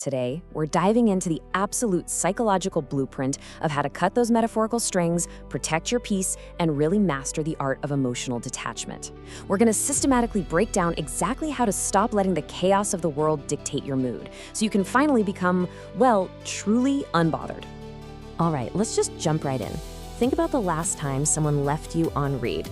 Today, we're diving into the absolute psychological blueprint of how to cut those metaphorical strings, protect your peace, and really master the art of emotional detachment. We're going to systematically break down exactly how to stop letting the chaos of the world dictate your mood, so you can finally become, well, truly unbothered. All right, let's just jump right in. Think about the last time someone left you on read.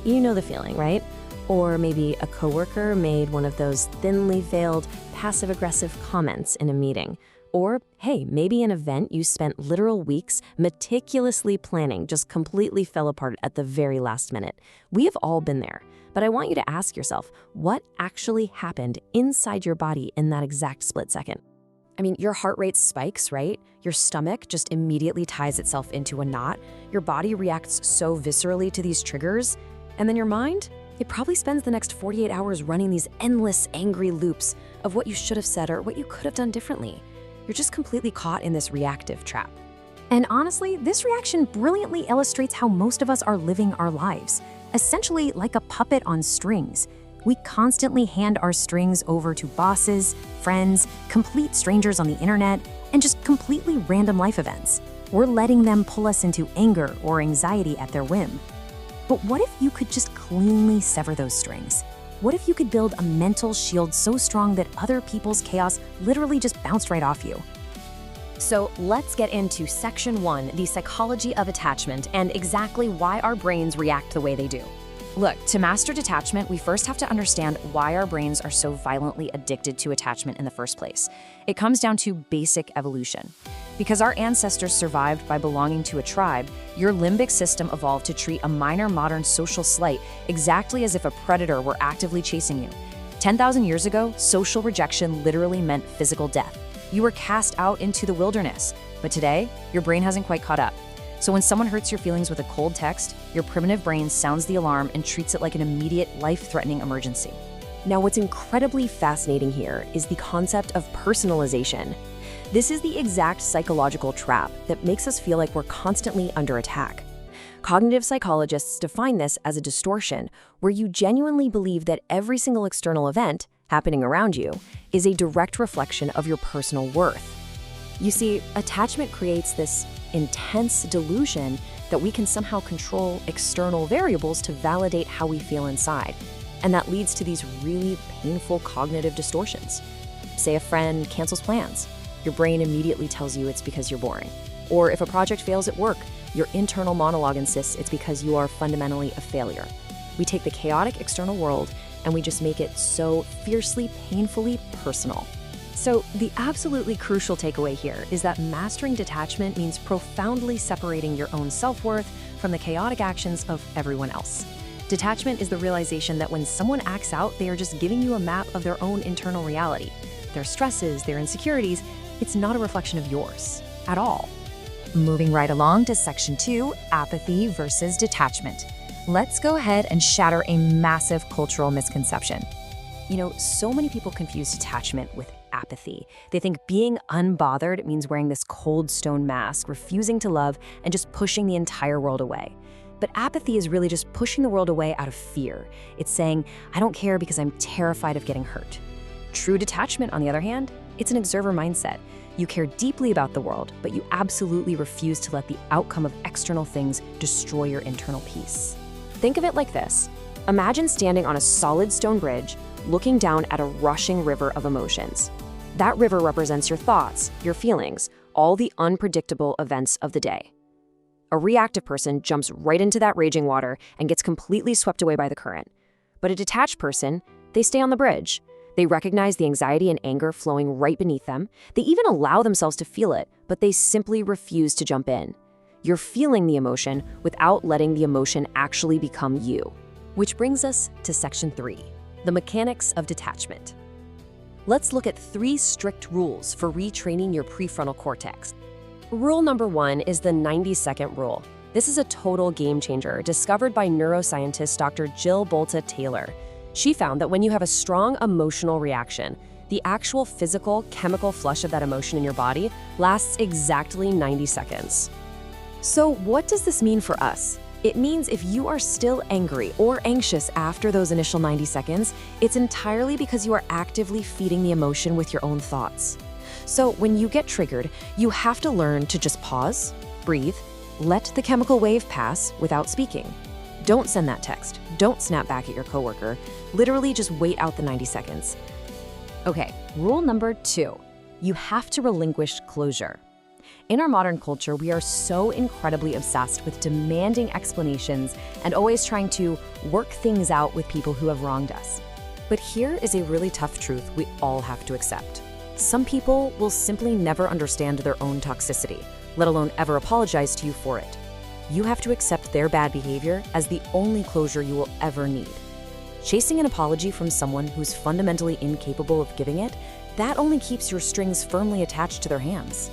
You know the feeling, right? Or maybe a coworker made one of those thinly veiled, passive-aggressive comments in a meeting. Or, hey, maybe an event you spent literal weeks meticulously planning just completely fell apart at the very last minute. We have all been there. But I want you to ask yourself, what actually happened inside your body in that exact split second? I mean, your heart rate spikes, right? Your stomach just immediately ties itself into a knot. Your body reacts so viscerally to these triggers. And then your mind? It probably spends the next 48 hours running these endless angry loops of what you should have said or what you could have done differently. You're just completely caught in this reactive trap. And honestly, this reaction brilliantly illustrates how most of us are living our lives, essentially like a puppet on strings. We constantly hand our strings over to bosses, friends, complete strangers on the internet, and just completely random life events. We're letting them pull us into anger or anxiety at their whim. But what if you could just cleanly sever those strings? What if you could build a mental shield so strong that other people's chaos literally just bounced right off you? So let's get into Section 1, the psychology of attachment, and exactly why our brains react the way they do. Look, to master detachment, we first have to understand why our brains are so violently addicted to attachment in the first place. It comes down to basic evolution. Because our ancestors survived by belonging to a tribe, your limbic system evolved to treat a minor modern social slight exactly as if a predator were actively chasing you. 10,000 years ago, social rejection literally meant physical death. You were cast out into the wilderness. But today, your brain hasn't quite caught up. So when someone hurts your feelings with a cold text, your primitive brain sounds the alarm and treats it like an immediate, life-threatening emergency. Now, what's incredibly fascinating here is the concept of personalization. This is the exact psychological trap that makes us feel like we're constantly under attack. Cognitive psychologists define this as a distortion where you genuinely believe that every single external event happening around you is a direct reflection of your personal worth. You see, attachment creates this intense delusion that we can somehow control external variables to validate how we feel inside. And that leads to these really painful cognitive distortions. Say a friend cancels plans. Your brain immediately tells you it's because you're boring. Or if a project fails at work, your internal monologue insists it's because you are fundamentally a failure. We take the chaotic external world and we just make it so fiercely, painfully personal. So the absolutely crucial takeaway here is that mastering detachment means profoundly separating your own self-worth from the chaotic actions of everyone else. Detachment is the realization that when someone acts out, they are just giving you a map of their own internal reality. Their stresses, their insecurities, it's not a reflection of yours at all. Moving right along to Section 2, apathy versus detachment. Let's go ahead and shatter a massive cultural misconception. You know, so many people confuse detachment with apathy. They think being unbothered means wearing this cold stone mask, refusing to love, and just pushing the entire world away. But apathy is really just pushing the world away out of fear. It's saying, I don't care because I'm terrified of getting hurt. True detachment, on the other hand, it's an observer mindset. You care deeply about the world, but you absolutely refuse to let the outcome of external things destroy your internal peace. Think of it like this. Imagine standing on a solid stone bridge, looking down at a rushing river of emotions. That river represents your thoughts, your feelings, all the unpredictable events of the day. A reactive person jumps right into that raging water and gets completely swept away by the current. But a detached person, they stay on the bridge. They recognize the anxiety and anger flowing right beneath them. They even allow themselves to feel it, but they simply refuse to jump in. You're feeling the emotion without letting the emotion actually become you. Which brings us to Section 3, the mechanics of detachment. Let's look at 3 strict rules for retraining your prefrontal cortex. Rule number 1 is the 90-second rule. This is a total game changer discovered by neuroscientist Dr. Jill Bolta Taylor. She found that when you have a strong emotional reaction, the actual physical, chemical flush of that emotion in your body lasts exactly 90 seconds. So what does this mean for us? It means if you are still angry or anxious after those initial 90 seconds, it's entirely because you are actively feeding the emotion with your own thoughts. So when you get triggered, you have to learn to just pause, breathe, let the chemical wave pass without speaking. Don't send that text. Don't snap back at your coworker. Literally just wait out the 90 seconds. Okay, rule number 2. You have to relinquish closure. In our modern culture, we are so incredibly obsessed with demanding explanations and always trying to work things out with people who have wronged us. But here is a really tough truth we all have to accept. Some people will simply never understand their own toxicity, let alone ever apologize to you for it. You have to accept their bad behavior as the only closure you will ever need. Chasing an apology from someone who's fundamentally incapable of giving it, that only keeps your strings firmly attached to their hands.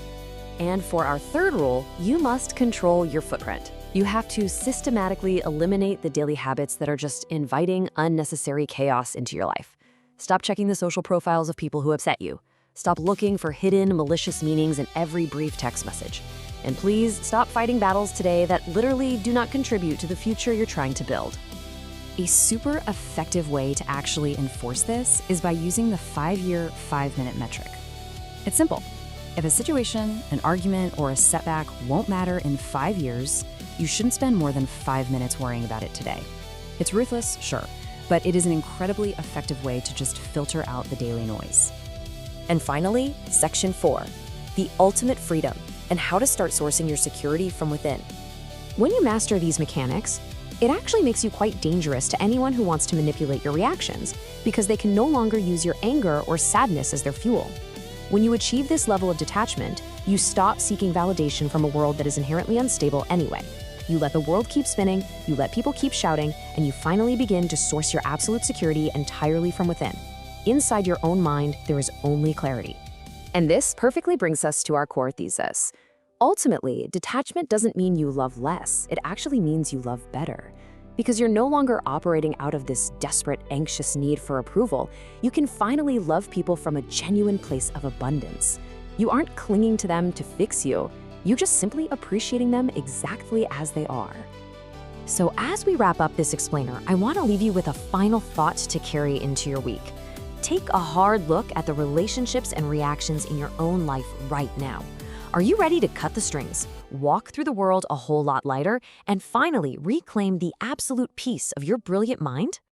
And for our third rule, you must control your footprint. You have to systematically eliminate the daily habits that are just inviting unnecessary chaos into your life. Stop checking the social profiles of people who upset you. Stop looking for hidden, malicious meanings in every brief text message. And please stop fighting battles today that literally do not contribute to the future you're trying to build. A super effective way to actually enforce this is by using the 5-year, 5-minute metric. It's simple. If a situation, an argument, or a setback won't matter in 5 years, you shouldn't spend more than 5 minutes worrying about it today. It's ruthless, sure, but it is an incredibly effective way to just filter out the daily noise. And finally, section 4, the ultimate freedom and how to start sourcing your security from within. When you master these mechanics, it actually makes you quite dangerous to anyone who wants to manipulate your reactions because they can no longer use your anger or sadness as their fuel. When you achieve this level of detachment, you stop seeking validation from a world that is inherently unstable anyway. You let the world keep spinning, you let people keep shouting, and you finally begin to source your absolute security entirely from within. Inside your own mind, there is only clarity. And this perfectly brings us to our core thesis. Ultimately, detachment doesn't mean you love less. It actually means you love better. Because you're no longer operating out of this desperate, anxious need for approval, you can finally love people from a genuine place of abundance. You aren't clinging to them to fix you. You're just simply appreciating them exactly as they are. So as we wrap up this explainer, I want to leave you with a final thought to carry into your week. Take a hard look at the relationships and reactions in your own life right now. Are you ready to cut the strings, walk through the world a whole lot lighter, and finally reclaim the absolute peace of your brilliant mind?